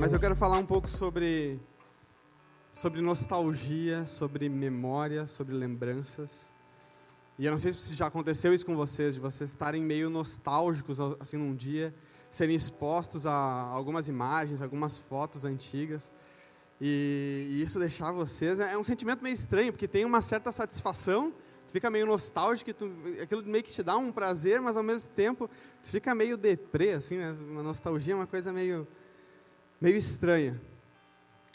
Mas eu quero falar um pouco sobre nostalgia, sobre memória, sobre lembranças. E eu não sei se já aconteceu isso com vocês, de vocês estarem meio nostálgicos, assim, num dia, serem expostos a algumas imagens, algumas fotos antigas. E isso deixar vocês... É um sentimento meio estranho, porque tem uma certa satisfação, tu fica meio nostálgico, aquilo meio que te dá um prazer, mas ao mesmo tempo tu fica meio deprê, assim, né? Uma nostalgia é uma coisa meio estranha.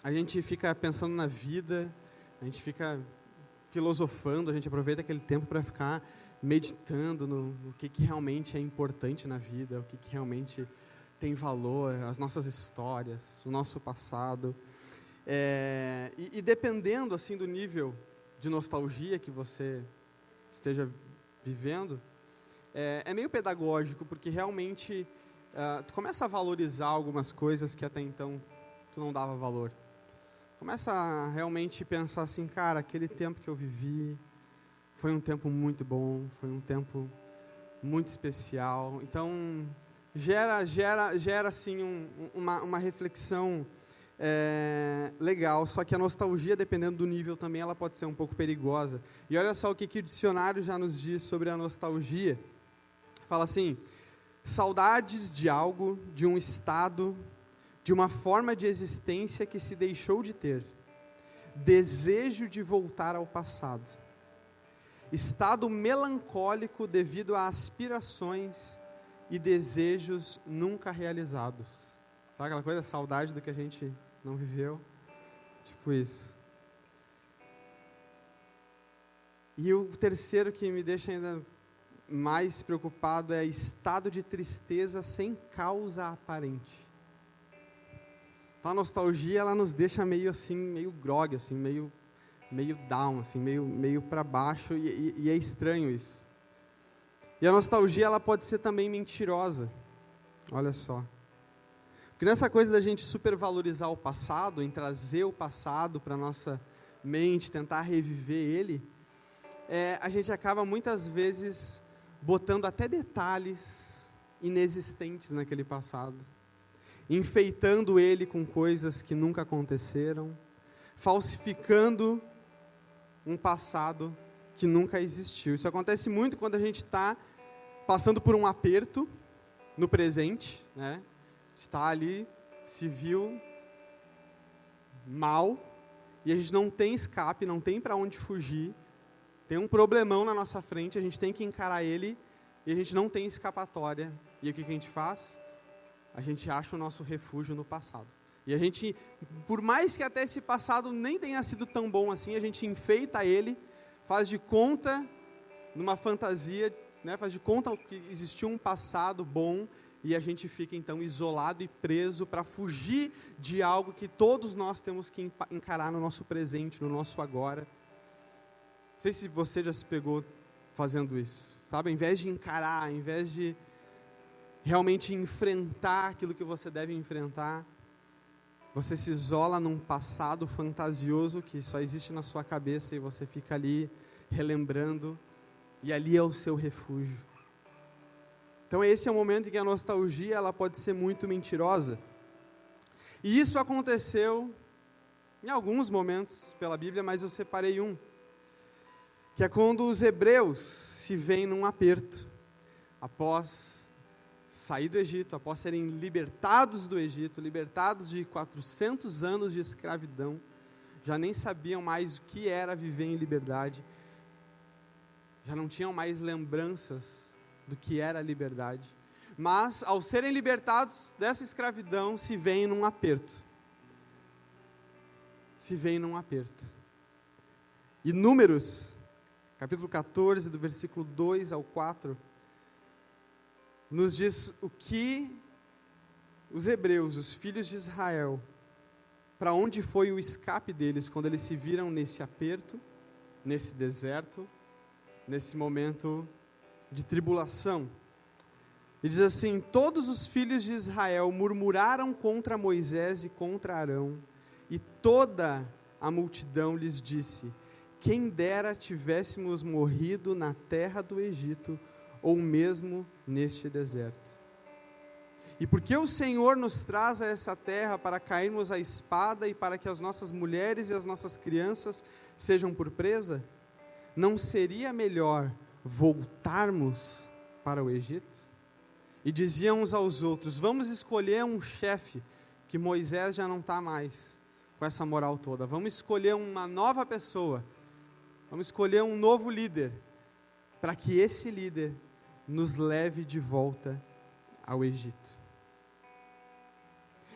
A gente fica pensando na vida, a gente fica filosofando, a gente aproveita aquele tempo para ficar meditando no que realmente é importante na vida, o que realmente tem valor, as nossas histórias, o nosso passado. E dependendo assim do nível de nostalgia que você esteja vivendo, é meio pedagógico, porque realmente tu começa a valorizar algumas coisas que até então tu não dava valor. Começa a realmente pensar assim, cara, aquele tempo que eu vivi foi um tempo muito bom, foi um tempo muito especial. Então, gera assim uma reflexão legal, só que a nostalgia, dependendo do nível também, ela pode ser um pouco perigosa. E olha só o que o dicionário já nos diz sobre a nostalgia. Fala assim: saudades de algo, de um estado, de uma forma de existência que se deixou de ter, desejo de voltar ao passado, estado melancólico devido a aspirações e desejos nunca realizados. Sabe aquela coisa, saudade do que a gente não viveu? Tipo isso. E o terceiro que me deixa ainda mais preocupado é estado de tristeza sem causa aparente. Então, a nostalgia, ela nos deixa meio assim, meio grog, assim, meio down, assim, meio para baixo, e é estranho isso. E a nostalgia, ela pode ser também mentirosa. Olha só. Porque nessa coisa da gente supervalorizar o passado, em trazer o passado para a nossa mente, tentar reviver ele, a gente acaba muitas vezes botando até detalhes inexistentes naquele passado, enfeitando ele com coisas que nunca aconteceram, falsificando um passado que nunca existiu. Isso acontece muito quando a gente está passando por um aperto no presente, né? A gente está ali, se viu mal, e a gente não tem escape, não tem para onde fugir, tem um problemão na nossa frente, a gente tem que encarar ele, e a gente não tem escapatória. E o que a gente faz? A gente acha o nosso refúgio no passado. E a gente, por mais que até esse passado nem tenha sido tão bom assim, a gente enfeita ele, faz de conta, numa fantasia, né, faz de conta que existiu um passado bom, e a gente fica então isolado e preso para fugir de algo que todos nós temos que encarar no nosso presente, no nosso agora. Não sei se você já se pegou fazendo isso, sabe? Ao invés de encarar, ao invés de realmente enfrentar aquilo que você deve enfrentar, você se isola num passado fantasioso que só existe na sua cabeça, e você fica ali relembrando, e ali é o seu refúgio. Então esse é o momento em que a nostalgia, ela pode ser muito mentirosa. E isso aconteceu em alguns momentos pela Bíblia, mas eu separei um, que é quando os hebreus se veem num aperto, após sair do Egito, após serem libertados do Egito, libertados de 400 anos de escravidão, já nem sabiam mais o que era viver em liberdade, já não tinham mais lembranças do que era a liberdade, mas ao serem libertados dessa escravidão, se veem num aperto. Se veem num aperto. E Números, capítulo 14, do versículo 2 ao 4, nos diz o que os hebreus, os filhos de Israel, para onde foi o escape deles quando eles se viram nesse aperto, nesse deserto, nesse momento de tribulação. E diz assim: todos os filhos de Israel murmuraram contra Moisés e contra Arão, e toda a multidão lhes disse: quem dera tivéssemos morrido na terra do Egito, ou mesmo neste deserto. E porque o Senhor nos traz a essa terra para cairmos à espada e para que as nossas mulheres e as nossas crianças sejam por presa, não seria melhor voltarmos para o Egito? E diziam uns aos outros: vamos escolher um chefe, que Moisés já não está mais com essa moral toda. Vamos escolher uma nova pessoa, vamos escolher um novo líder, para que esse líder nos leve de volta ao Egito.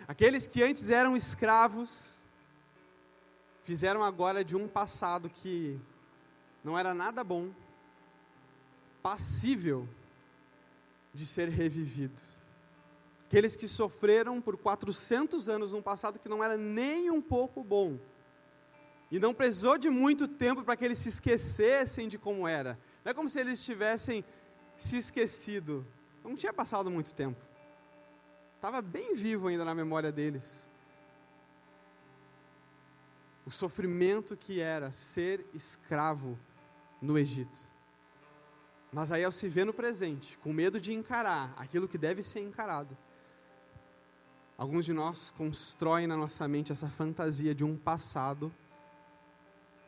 Aqueles que antes eram escravos, fizeram agora de um passado que não era nada bom, passível de ser revivido. Aqueles que sofreram por 400 anos num passado que não era nem um pouco bom. E não precisou de muito tempo para que eles se esquecessem de como era. Não é como se eles tivessem se esquecido. Não tinha passado muito tempo. Estava bem vivo ainda na memória deles. O sofrimento que era ser escravo no Egito. Mas aí ao se ver no presente, com medo de encarar aquilo que deve ser encarado, alguns de nós constroem na nossa mente essa fantasia de um passado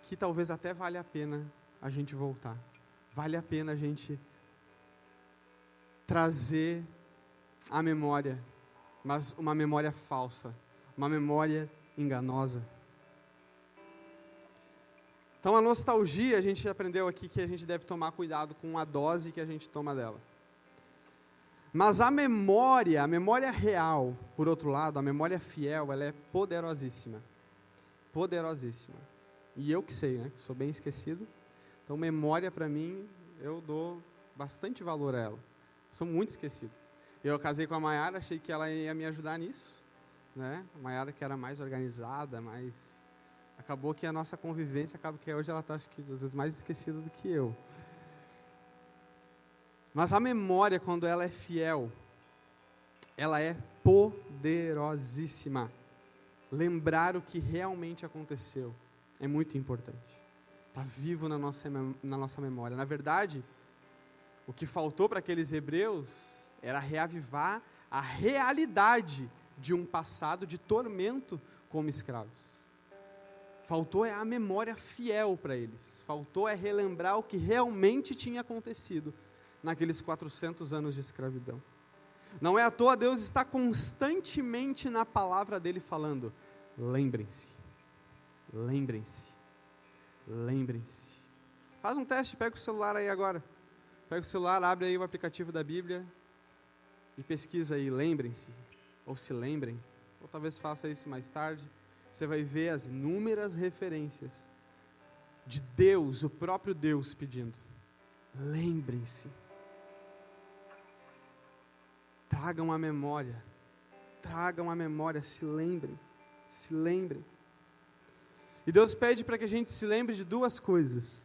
que talvez até vale a pena a gente voltar. Vale a pena a gente trazer à memória, mas uma memória falsa, uma memória enganosa. Então a nostalgia, a gente aprendeu aqui que a gente deve tomar cuidado com a dose que a gente toma dela. Mas a memória real, por outro lado, a memória fiel, ela é poderosíssima. Poderosíssima. E eu que sei, né, que sou bem esquecido. Então memória para mim, eu dou bastante valor a ela. Sou muito esquecido. Eu casei com a Maiara, achei que ela ia me ajudar nisso, né? A Maiara que era mais organizada, acabou que a nossa convivência, acaba que hoje ela está, acho que, às vezes, mais esquecida do que eu. Mas a memória, quando ela é fiel, ela é poderosíssima. Lembrar o que realmente aconteceu é muito importante. Está vivo na nossa memória. Na verdade, o que faltou para aqueles hebreus era reavivar a realidade de um passado de tormento como escravos. Faltou a memória fiel para eles. Faltou relembrar o que realmente tinha acontecido naqueles 400 anos de escravidão. Não é à toa, Deus está constantemente na palavra dele falando: lembrem-se, lembrem-se, lembrem-se. Faz um teste, pega o celular aí agora. Pega o celular, abre aí o aplicativo da Bíblia e pesquisa aí, lembrem-se, ou se lembrem, ou talvez faça isso mais tarde. Você vai ver as inúmeras referências de Deus, o próprio Deus pedindo: lembrem-se. Tragam a memória, se lembrem, se lembrem. E Deus pede para que a gente se lembre de duas coisas.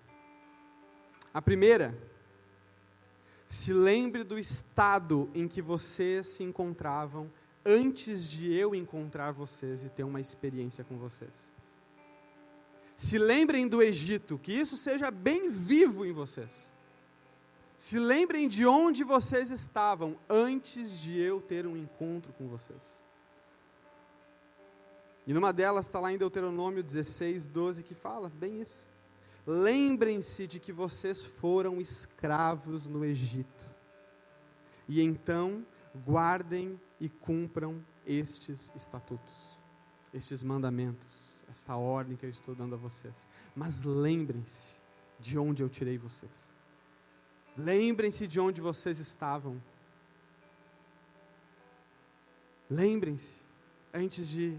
A primeira, se lembre do estado em que vocês se encontravam antes de eu encontrar vocês e ter uma experiência com vocês. Se lembrem do Egito, que isso seja bem vivo em vocês. Se lembrem de onde vocês estavam antes de eu ter um encontro com vocês. E numa delas está lá em Deuteronômio 16, 12, que fala bem isso. Lembrem-se de que vocês foram escravos no Egito. E então guardem e cumpram estes estatutos, estes mandamentos, esta ordem que eu estou dando a vocês. Mas lembrem-se de onde eu tirei vocês. Lembrem-se de onde vocês estavam. Lembrem-se, antes de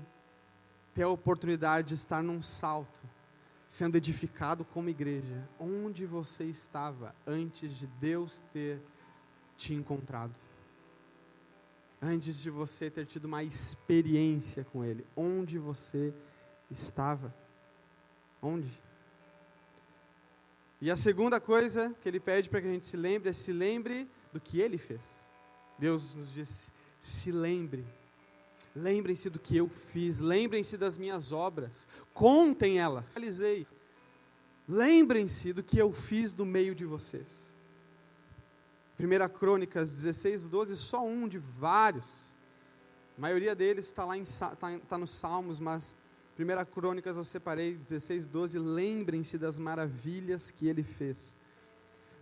ter a oportunidade de estar num salto, sendo edificado como igreja, onde você estava antes de Deus ter te encontrado. Antes de você ter tido uma experiência com Ele, onde você estava? Onde? E a segunda coisa que Ele pede para que a gente se lembre é: se lembre do que Ele fez. Deus nos diz: se lembre. Lembrem-se do que eu fiz, lembrem-se das minhas obras, contem elas. Lembrem-se do que eu fiz no meio de vocês. 1 Crônicas 16, 12, só um de vários A maioria deles está lá tá nos Salmos, mas 1 Crônicas eu separei 16:12. Lembrem-se das maravilhas que ele fez,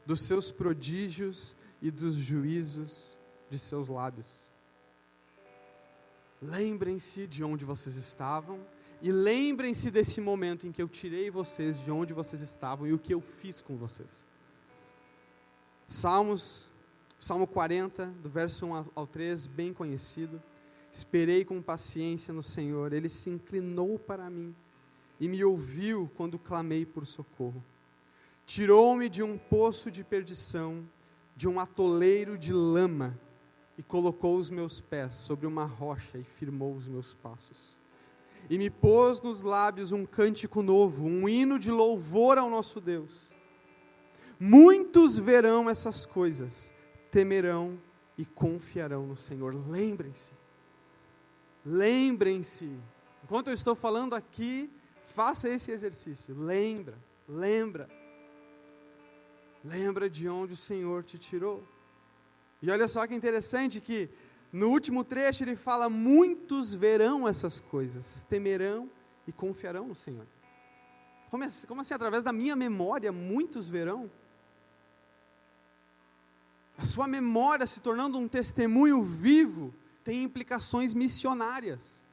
dos seus prodígios e dos juízos de seus lábios. Lembrem-se de onde vocês estavam e lembrem-se desse momento em que eu tirei vocês de onde vocês estavam e o que eu fiz com vocês. Salmo 40, do verso 1 ao 3, bem conhecido. Esperei com paciência no Senhor, Ele se inclinou para mim e me ouviu quando clamei por socorro. Tirou-me de um poço de perdição, de um atoleiro de lama, e colocou os meus pés sobre uma rocha e firmou os meus passos. E me pôs nos lábios um cântico novo, um hino de louvor ao nosso Deus. Muitos verão essas coisas, temerão e confiarão no Senhor. Lembrem-se, enquanto eu estou falando aqui, faça esse exercício, lembra de onde o Senhor te tirou. E olha só que interessante que no último trecho ele fala, muitos verão essas coisas, temerão e confiarão no Senhor. Como assim? Através da minha memória, muitos verão? A sua memória se tornando um testemunho vivo, tem implicações missionárias.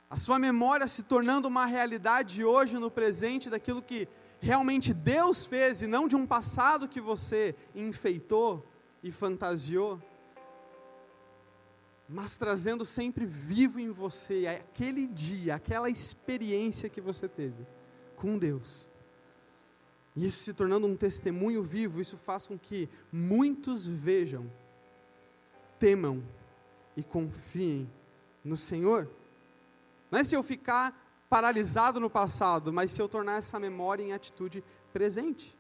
A sua memória se tornando uma realidade hoje, no presente, daquilo que realmente Deus fez, e não de um passado que você enfeitou e fantasiou, mas trazendo sempre vivo em você aquele dia, aquela experiência que você teve com Deus. E isso se tornando um testemunho vivo, isso faz com que muitos vejam, temam e confiem no Senhor. Não é se eu ficar paralisado no passado, mas se eu tornar essa memória em atitude presente.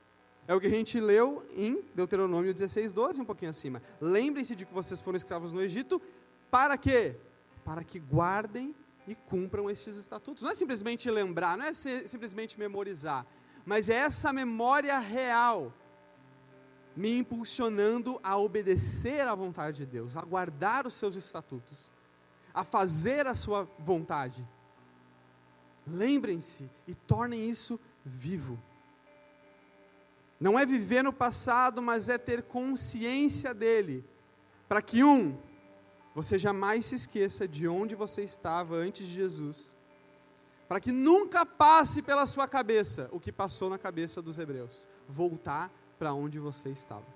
É o que a gente leu em Deuteronômio 16:12, um pouquinho acima. Lembrem-se de que vocês foram escravos no Egito, para quê? Para que guardem e cumpram estes estatutos. Não é simplesmente lembrar, não é simplesmente memorizar, mas é essa memória real, me impulsionando a obedecer à vontade de Deus, a guardar os seus estatutos, a fazer a sua vontade. Lembrem-se e tornem isso vivo. Não é viver no passado, mas é ter consciência dele, para que você jamais se esqueça de onde você estava antes de Jesus, para que nunca passe pela sua cabeça o que passou na cabeça dos hebreus, voltar para onde você estava.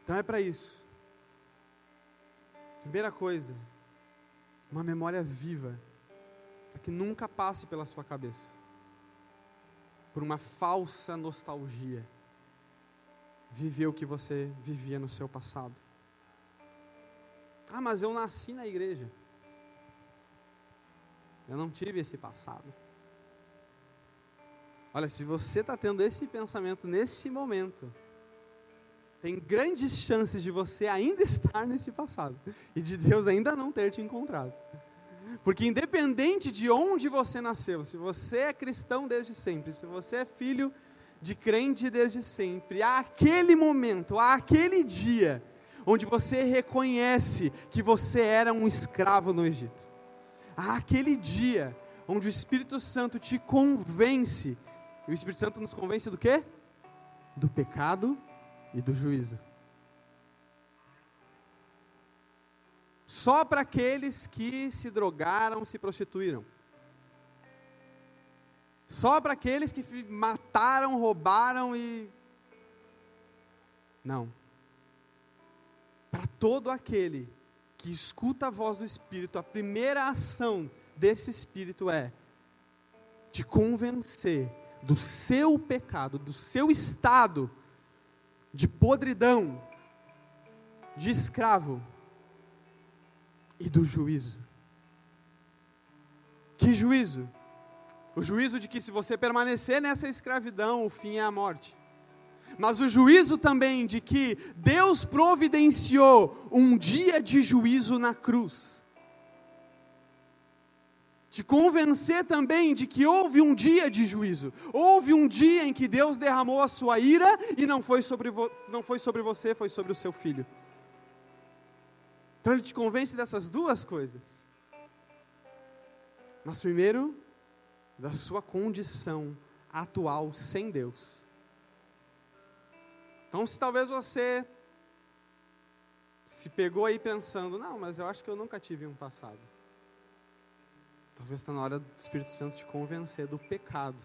Então é para isso. Primeira coisa, uma memória viva, para que nunca passe pela sua cabeça, por uma falsa nostalgia, viver o que você vivia no seu passado. Ah, mas eu nasci na igreja, eu não tive esse passado. Olha, se você está tendo esse pensamento nesse momento, tem grandes chances de você ainda estar nesse passado, e de Deus ainda não ter te encontrado. Porque independente de onde você nasceu, se você é cristão desde sempre, se você é filho de crente desde sempre, há aquele momento, há aquele dia, onde você reconhece que você era um escravo no Egito. Há aquele dia, onde o Espírito Santo te convence. E o Espírito Santo nos convence do quê? Do pecado e do juízo. Só para aqueles que se drogaram, se prostituíram. Só para aqueles que mataram, roubaram e... Não. Para todo aquele que escuta a voz do Espírito, a primeira ação desse Espírito é te convencer do seu pecado, do seu estado de podridão, de escravo e do juízo. Que juízo? O juízo de que se você permanecer nessa escravidão, o fim é a morte. Mas o juízo também de que Deus providenciou um dia de juízo na cruz. Te convencer também de que houve um dia de juízo. Houve um dia em que Deus derramou a sua ira e não foi sobre você, foi sobre o seu filho. Então ele te convence dessas duas coisas. Mas primeiro, da sua condição atual sem Deus. Então se talvez você se pegou aí pensando, não, mas eu acho que eu nunca tive um passado. Talvez está na hora do Espírito Santo te convencer do pecado,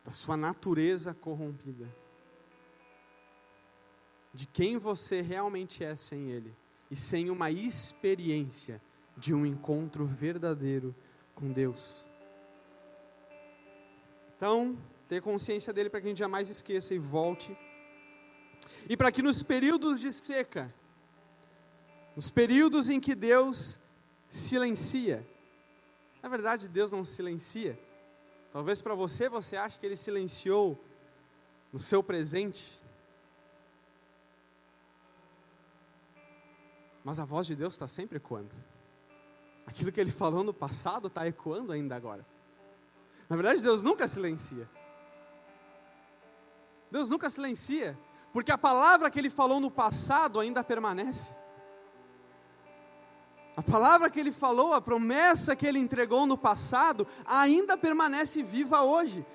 da sua natureza corrompida, de quem você realmente é sem Ele, e sem uma experiência de um encontro verdadeiro com Deus. Então, ter consciência dele para que a gente jamais esqueça e volte. E para que nos períodos de seca, nos períodos em que Deus silencia, na verdade Deus não silencia. Talvez para você ache que Ele silenciou no seu presente. Mas a voz de Deus está sempre ecoando. Aquilo que Ele falou no passado está ecoando ainda agora. Na verdade, Deus nunca silencia. Deus nunca silencia, porque a palavra que Ele falou no passado ainda permanece. A palavra que Ele falou, a promessa que Ele entregou no passado, ainda permanece viva hoje.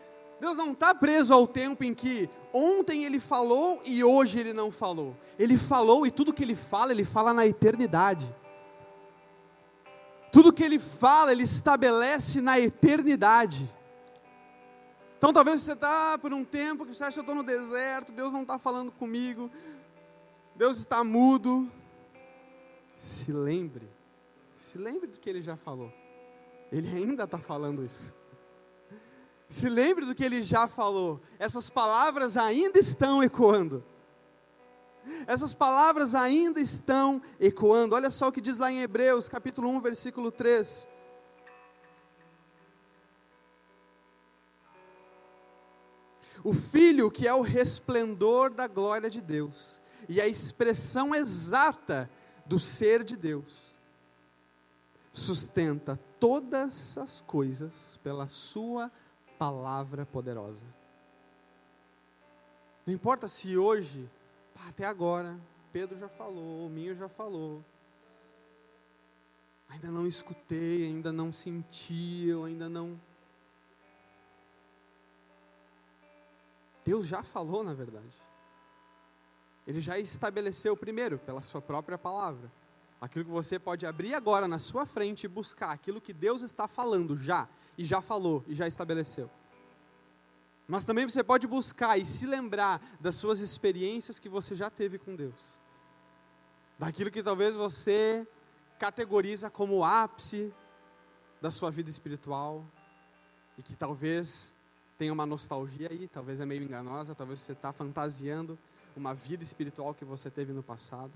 Deus não está preso ao tempo em que ontem Ele falou e hoje Ele não falou. Ele falou e tudo que Ele fala na eternidade. Tudo que Ele fala, Ele estabelece na eternidade. Então talvez você está por um tempo que você acha que eu estou no deserto, Deus não está falando comigo, Deus está mudo. Se lembre do que Ele já falou. Ele ainda está falando isso. Se lembre do que Ele já falou. Essas palavras ainda estão ecoando. Essas palavras ainda estão ecoando. Olha só o que diz lá em Hebreus, capítulo 1, versículo 3. O Filho, que é o resplendor da glória de Deus, e a expressão exata do ser de Deus, sustenta todas as coisas pela sua palavra poderosa. Não importa se hoje, até agora, Pedro já falou, o Minho já falou, ainda não escutei, ainda não senti, eu ainda não... Deus já falou, na verdade. Ele já estabeleceu primeiro, pela sua própria palavra. Aquilo que você pode abrir agora na sua frente e buscar, aquilo que Deus está falando já, e já falou, e já estabeleceu. Mas também você pode buscar e se lembrar das suas experiências que você já teve com Deus. Daquilo que talvez você categoriza como o ápice da sua vida espiritual, e que talvez tenha uma nostalgia aí, talvez é meio enganosa, talvez você está fantasiando uma vida espiritual que você teve no passado.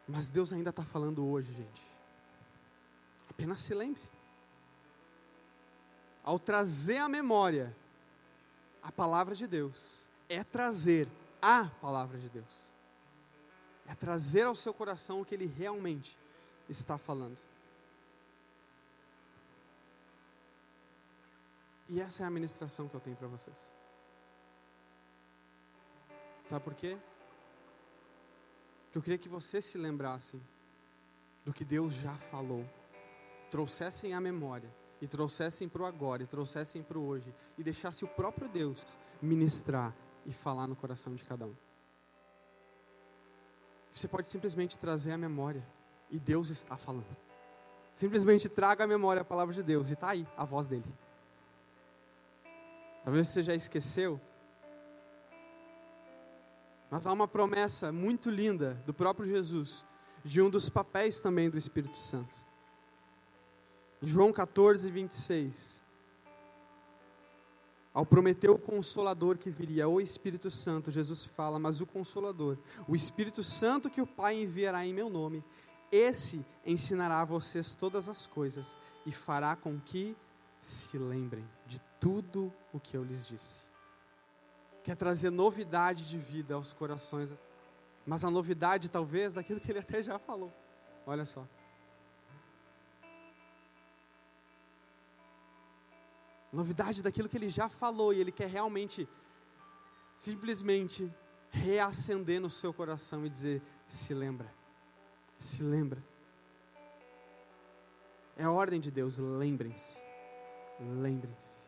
Mas Deus ainda está falando hoje, gente. Apenas se lembre. Ao trazer à memória a palavra de Deus, é trazer a palavra de Deus. É trazer ao seu coração o que Ele realmente está falando. E essa é a ministração que eu tenho para vocês. Sabe por quê? Porque eu queria que vocês se lembrassem do que Deus já falou, trouxessem à memória, e trouxessem para o agora, e trouxessem para o hoje, e deixassem o próprio Deus ministrar e falar no coração de cada um. Você pode simplesmente trazer a memória, e Deus está falando. Simplesmente traga à memória a palavra de Deus, e está aí a voz dele. Talvez você já esqueceu, mas há uma promessa muito linda do próprio Jesus, de um dos papéis também do Espírito Santo. Em João 14, 26, ao prometer o Consolador que viria, o Espírito Santo, Jesus fala, mas o Consolador, o Espírito Santo que o Pai enviará em meu nome, esse ensinará a vocês todas as coisas e fará com que se lembrem de tudo o que eu lhes disse. Quer trazer novidade de vida aos corações, mas a novidade talvez daquilo que Ele até já falou. Olha só. Novidade daquilo que Ele já falou, e Ele quer realmente, simplesmente, reacender no seu coração e dizer: se lembra, se lembra. É a ordem de Deus, lembrem-se, lembrem-se.